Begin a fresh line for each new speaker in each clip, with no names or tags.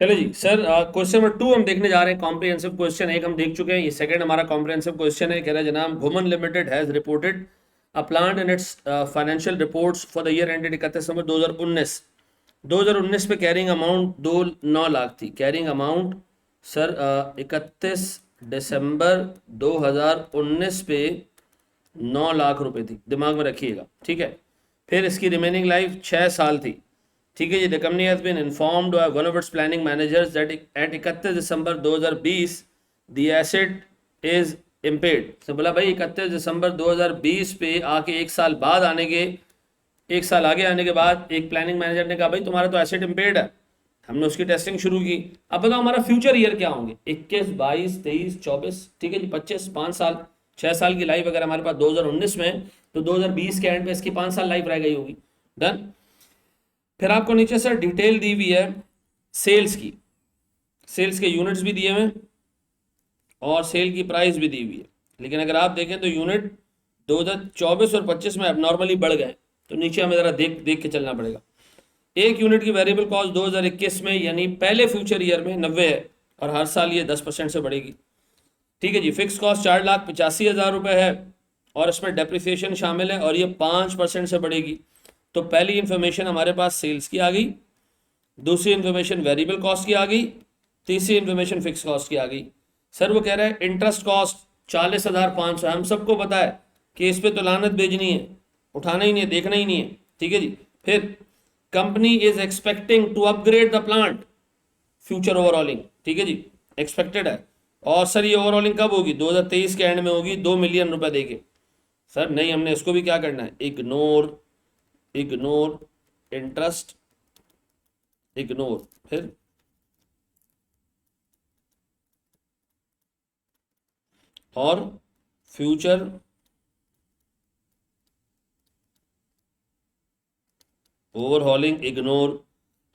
चलो जी sir, question number 2 हम देखने जा रहे हैं। कॉम्प्रिहेंसिव क्वेश्चन एक हम देख चुके हैं, ये सेकंड हमारा कॉम्प्रिहेंसिव क्वेश्चन है। कह रहा है जनाब, घुमन limited has reported a plant in its financial reports for the year ended 31 दिसंबर 2019। 2019 पे कैरिंग अमाउंट 2 9 लाख थी। कैरिंग अमाउंट सर 31 दिसंबर 2019 पे 9 लाख रुपए थी, दिमाग में रखिएगा, ठीक है। फिर इसकी रिमेनिंग लाइफ 6 साल थी, ठीक है जी। The company has been informed by one of its planning managers that at 31 December 2020 the asset is impaired. तो बोला भाई 31 दिसंबर 2020 पे आके 1 साल बाद आने के 1 साल आगे आने के बाद एक प्लानिंग मैनेजर ने कहा भाई तुम्हारा तो एसेट इम्पेयर्ड है। हमने उसकी टेस्टिंग शुरू की। अब बताओ हमारा फ्यूचर ईयर क्या होंगे, 21 22 23 24, ठीक है जी, 25, 5 साल, 6 साल की लाइफ अगर हमारे पास 2019 में है, तो 2020 के एंड पे इसकी 5 साल लाइफ रह गई होगी। डन। फिर आपको नीचे सर डिटेल दी हुई है सेल्स की, सेल्स के यूनिट्स भी दिए हुए हैं और सेल की प्राइस भी दी हुई है। लेकिन अगर आप देखें तो यूनिट 2024 और 25 में अब बढ़ गए, तो नीचे हमें ज़रा देख देख के चलना पड़ेगा। एक यूनिट की वेरिएबल कॉस्ट 2021 में यानी पहले फ्यूचर ईयर में 90 है, और हर साल ये 10% से बढ़ेगी, ठीक है जी। फिक्स कॉस्ट 4,85,000 रुपये है, और इसमें डेप्रिसिएशन शामिल है, और ये 5% से बढ़ेगी। तो पहली इंफॉर्मेशन हमारे पास सेल्स की आ गई, दूसरी इंफॉर्मेशन वेरिएबल कॉस्ट की आ गई, तीसरी इंफॉर्मेशन फिक्स कॉस्ट की आ गई। सर वो कह रहा है इंटरेस्ट कॉस्ट 40,500, हम सबको पता है कि इस पे तो लानत भेजनी है, उठाना ही नहीं है, देखना ही नहीं है, ठीक है जी। फिर company is expecting to upgrade the plant, future overhauling, ठीक है जी, एक्सपेक्टेड है। और सर ये ओवरऑलिंग कब होगी, 2023 के एंड में होगी, 2 मिलियन रुपए देके। सर नहीं, हमने इसको भी क्या करना है, इग्नोर, इग्नोर इंटरेस्ट, इग्नोर, फिर और future overhauling, ignore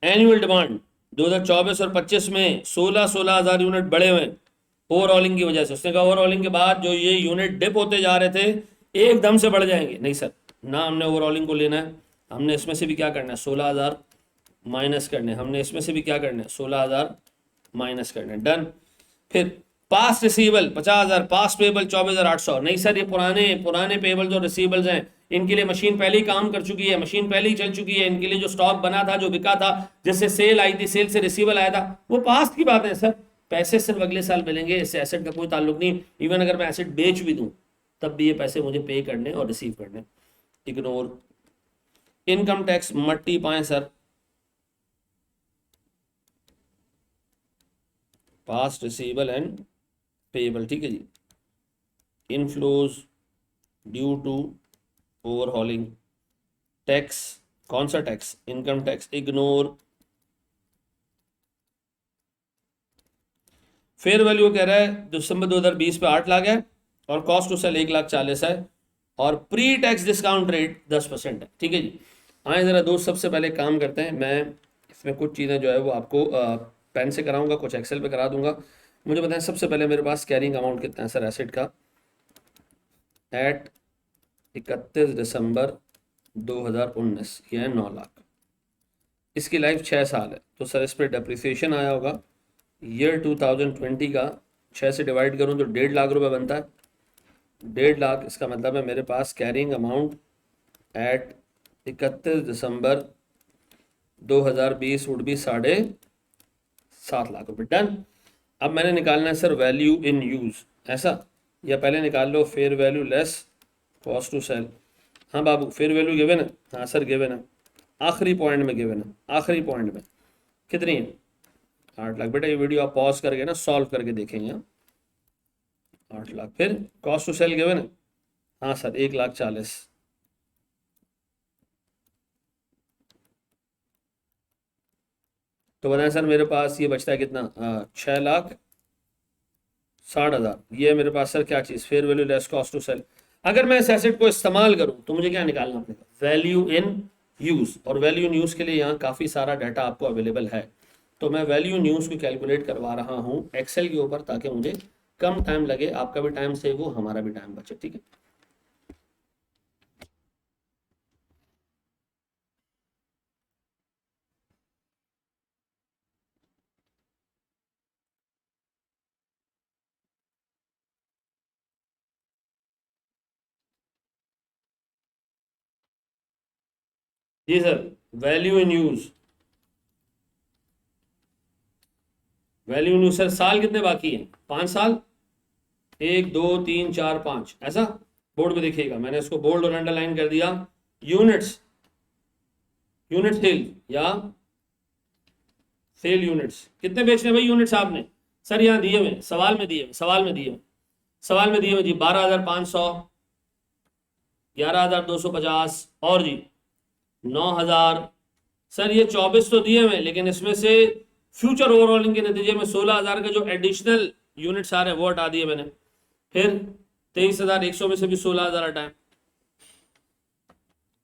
annual demand. 2024 और 25 में 16,000 यूनिट बढ़े हुए ओवरऑलिंग की वजह से। उसने कहा ओवरऑलिंग के बाद जो ये यूनिट डिप होते जा रहे थे एकदम से बढ़ जाएंगे। नहीं सर, ना हमने ओवरऑलिंग को लेना है, हमने इसमें से भी क्या करना है, 16,000 माइनस करने, हमने इसमें से भी क्या करना है, 16,000 माइनस करने। डन। फिर पास रिसीवेबल 50,000, पास पेबल 24,800। नहीं सर, ये पुराने पुराने पेबल जो रिसीवेबल्स हैं, इनके लिए मशीन पहले ही काम कर चुकी है, मशीन पहले ही चल चुकी है, इनके लिए जो स्टॉक बना था, जो बिका था, जिससे सेल आई थी, सेल से रिसीवेबल आया था, वो पास्ट की बात है सर। पैसे सिर्फ अगले साल मिलेंगे, इससे एसेट का कोई ताल्लुक नहीं। इवन अगर मैं एसेट बेच भी दूं तब भी ये पैसे मुझे पे करने और रिसीव करने। इग्नोर। इनकम टैक्स मट्टी पाए sir, past receivable and payable, ठीक है जी। Inflows due to overhauling, tax, कौन सा tax, income tax, ignore. Fair value कह रहा है दिसंबर 2020 पे 8 लाख है, और कॉस्ट टू सेल 1,40,000 है, और प्री टैक्स डिस्काउंट रेट 10% है, ठीक है जी। आए जरा दोस्त, सबसे पहले काम करते हैं, मैं इसमें कुछ चीज़ें जो है वो आपको पेन से कराऊंगा, कुछ एक्सेल पे करा दूंगा। मुझे बताएं सबसे पहले मेरे पास कैरिंग अमाउंट कितना है सर एसेट का एट 31 दिसंबर 2019, ये है 9 लाख। इसकी लाइफ 6 साल है, तो सर इस पर डेप्रिसिएशन आया होगा ईयर 2020 का, 6 से डिवाइड करूँ तो 1.5 लाख रुपए बनता है। 1.5 लाख, इसका मतलब है मेरे पास carrying amount at 31 December 2020 would be 7.5 lakh रुपए। डन। अब मैंने निकालना है सर वैल्यू इन यूज, ऐसा, या पहले निकाल लो fair value less cost to sell. हाँ बाबू, फेयर वैल्यू गिवन है, हाँ सर गिवन है, आखिरी पॉइंट में गिवन है, आखिरी पॉइंट में कितनी है, 8 लाख। बेटा ये वीडियो आप पॉज करके ना सॉल्व करके देखेंगे, हाँ? 8 लाख। फिर कॉस्ट टू सेल गिवन है, हाँ सर 1,40,000। तो बताएं सर मेरे पास ये बचता है कितना, 6,60,000। ये है मेरे पास सर क्या चीज़, fair value less cost to sell. अगर मैं इस एसेट को इस्तेमाल करूं तो मुझे क्या निकालना पड़ेगा, वैल्यू इन यूज। और वैल्यू इन यूज के लिए यहाँ काफ़ी सारा डाटा आपको अवेलेबल है, तो मैं वैल्यू इन यूज को कैलकुलेट करवा रहा हूँ एक्सेल के ऊपर, ताकि मुझे कम टाइम लगे, आपका भी टाइम सेव हो, हमारा भी टाइम बचे, ठीक है। जी sir, value in use, value in use sir, साल कितने बाकी हैं? 5 साल, 1 2 3 4 5, ऐसा बोर्ड पे देखिएगा, मैंने इसको बोल्ड और अंडरलाइन कर दिया। यूनिट्स, यूनिट सेल या सेल यूनिट्स, कितने बेचने भाई यूनिट्स आपने? सर यहाँ दिए हुए, सवाल में दिए हुए, सवाल में दिए हुए, सवाल में दिए हुए जी, 12,500, 11,250 और जी 9,000। सर ये 24 तो दिए हुए, लेकिन इसमें से फ्यूचर ओवरऑलिंग के नतीजे में 16,000 का जो एडिशनल यूनिट्स आ रहे हैं वो हटा दिए मैंने। फिर 23,100 में से भी 16,000 हटाए।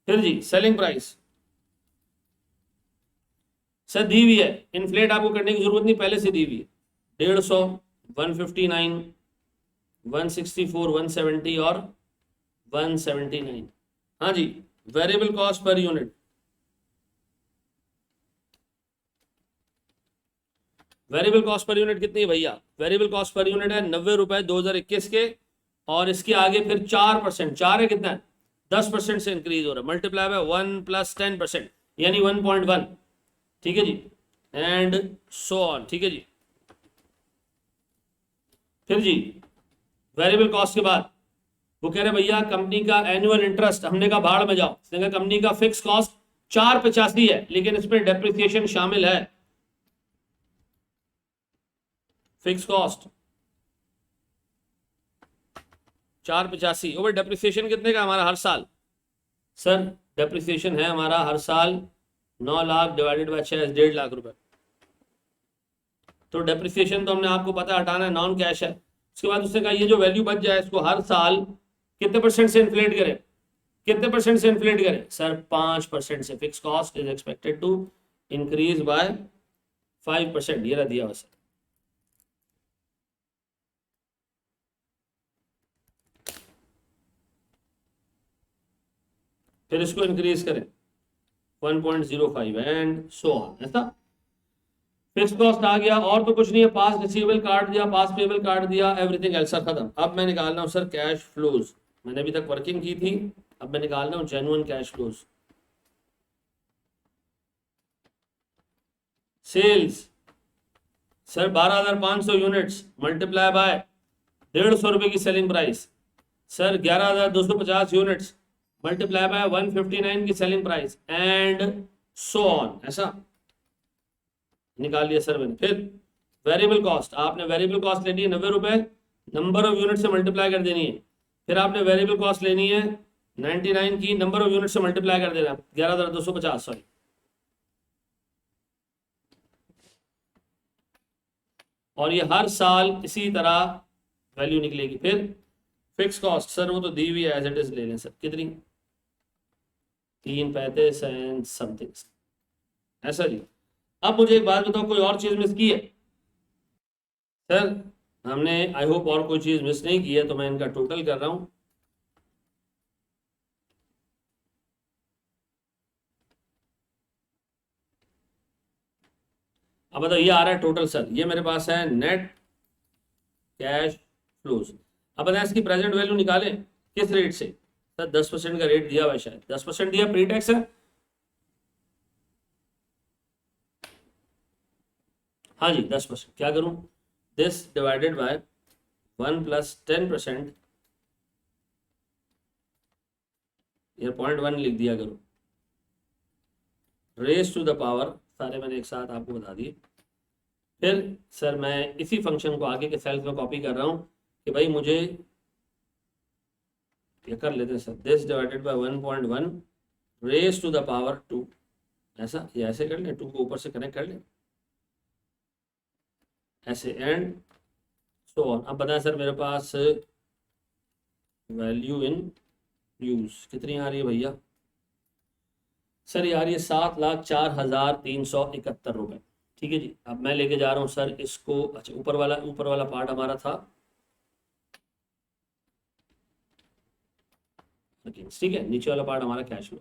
फिर जी सेलिंग प्राइस, सर दी हुई है, इन्फ्लेट आपको करने की जरूरत नहीं, पहले से दी हुई है। 150, 159, 164, 170 और 179। हाँ जी, variable cost per unit, variable cost per unit कितनी है भैया? वेरिएबल कॉस्ट पर यूनिट है 90 रुपए 2021 के, और इसके आगे फिर 4%, 4 है कितना है, 10% से इंक्रीज हो रहा है, मल्टीप्लाई बाय 1 + 10%, यानी 1.1। ठीक है जी, एंड सो ऑन। ठीक है जी, फिर जी वेरिएबल कॉस्ट के बाद वो कह रहे भैया कंपनी का एनुअल इंटरेस्ट, हमने कहा भाड़ में जाओ, उसने कहा कंपनी का फिक्स कॉस्ट 485 है, लेकिन इसमें डेप्रिसिएशन शामिल है। फिक्स कॉस्ट 485, ओवर डेप्रिसिएशन कितने का हमारा हर साल? सर डेप्रिसिएशन है हमारा हर साल 9 लाख डिवाइडेड बाय 6, 1.5 लाख रुपए। तो डेप्रिसिएशन तो हमने आपको पता है हटाना है, नॉन कैश है। उसके बाद उसने कहा ये जो वैल्यू बच जाए इसको हर साल कितने परसेंट से इन्फ्लेट करें, कितने परसेंट से इन्फ्लेट करें? सर 5% से। Fix cost is expected to increase by 5%, ये रह दिया वैसे। फिर इसको इंक्रीज करें 1.05 एंड सो ऑन, ऐसा। फिक्स कॉस्ट आ गया, और तो कुछ नहीं है, पास रिसीवेबल काट दिया, पास पेबल काट दिया, एवरीथिंग एल्स खत्म। अब मैं निकाल रहा हूँ सर कैश फ्लोज, मैंने अभी तक वर्किंग की थी, अब मैं निकाल रहा हूँ genuine cash flows. Sales, sir 12,500 units multiply by 150 रुपए की selling price, sir 11,250 units multiply by 159 की selling price, and so on, ऐसा निकाल लिया सर मैंने। फिर वेरिएबल कॉस्ट, आपने वेरिएबल कॉस्ट लेनी है 90 रुपए, नंबर ऑफ यूनिट से मल्टीप्लाई कर देनी है। फिर आपने वेरिएबल कॉस्ट लेनी है 99 की, नंबर ऑफ यूनिट से मल्टीप्लाई कर देना, 11,250, सॉरी। और ये हर साल इसी तरह वैल्यू निकलेगी। फिर फिक्स कॉस्ट, सर वो तो दी हुई है एज इट इज, ले लें सर, कितनी, 335 एंड समथिंग, ऐसा जी। अब मुझे एक बात बताओ, कोई और चीज मिस की है? सर हमने आई होप और कोई चीज मिस नहीं की है, तो मैं इनका टोटल कर रहा हूं। अब बताओ, ये आ रहा है टोटल सर, ये मेरे पास है नेट कैश फ्लोज। अब बताएं इसकी प्रेजेंट वैल्यू निकालें, किस रेट से? सर 10% का रेट दिया हुआ है, शायद 10% दिया, प्री टैक्स है। हाँ जी 10%, क्या करूं, दिस डिवाइडेड बाय 1 + 10%, ये 0.1 लिख दिया करो, रेस टू द पावर, सारे मैंने एक साथ आपको बता दिए। फिर सर मैं इसी फंक्शन को आगे के सेल्स में कॉपी कर रहा हूं कि भाई मुझे ये कर लेते हैं sir, this divided by 1.1 raise to the power 2, ऐसा, ये ऐसे कर लें, 2 को ऊपर से कनेक्ट कर लें ऐसे, एंड सो ऑन। अब बताएं सर मेरे पास वैल्यू इन यूज कितनी आ रही है भैया? सर ये आ रही है 7,04,371 रुपए। ठीक है जी, अब मैं लेके जा रहा हूँ सर इसको, अच्छा ऊपर वाला पार्ट हमारा था, ठीक है, नीचे वाला पार्ट हमारा कैश हुआ।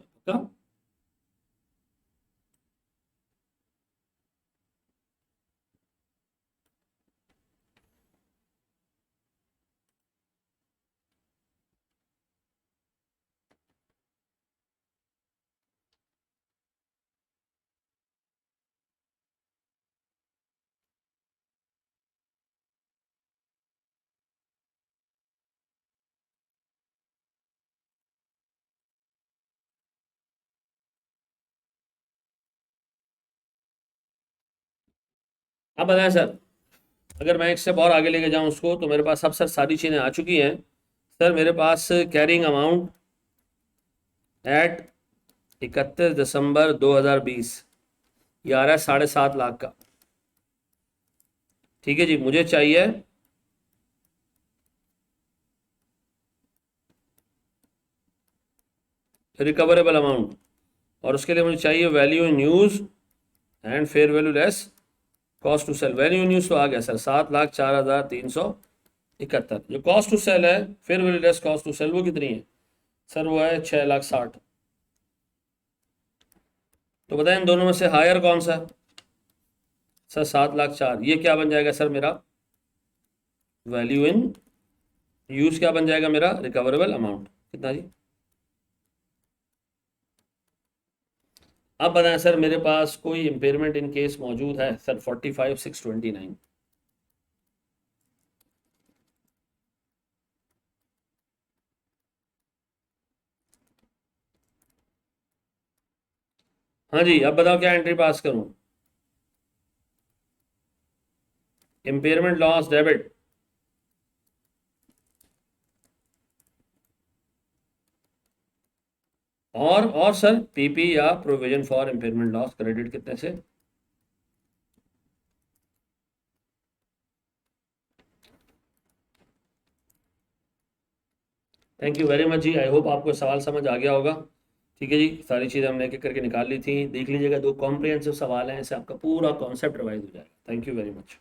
अब बताएं सर, अगर मैं एक स्टेप और आगे लेके जाऊं उसको, तो मेरे पास अब सर सारी चीज़ें आ चुकी हैं। सर मेरे पास कैरिंग अमाउंट एट 31 दिसंबर 2020 ये आ रहा है 7.5 लाख का। ठीक है जी, मुझे चाहिए रिकवरेबल अमाउंट, और उसके लिए मुझे चाहिए value in use and fair value less cost to sell. Value in use तो आ गया सर 7,04,371। जो कॉस्ट टू सेल है, fair value less cost to sell, वो कितनी है सर? वो है 6,60,000। तो बताएं इन दोनों में से हायर कौन सा है? सर 7,04,000। ये क्या बन जाएगा सर मेरा? वैल्यू इन यूज क्या बन जाएगा मेरा? Recoverable amount. कितना जी? अब बताएं सर, मेरे पास कोई इम्पेयरमेंट इन केस मौजूद है सर? 45,629। हाँ जी, अब बताओ क्या एंट्री पास करूं? इम्पेयरमेंट लॉस डेबिट, और सर पीपी या provision for impairment loss credit कितने से? थैंक यू वेरी मच जी, आई होप आपको सवाल समझ आ गया होगा। ठीक है जी, सारी चीज़ें हमने एक एक करके निकाल ली थी। देख लीजिएगा, 2 कॉम्प्रिहेंसिव सवाल हैं, इससे आपका पूरा कॉन्सेप्ट रिवाइज हो जाएगा। Thank you very much.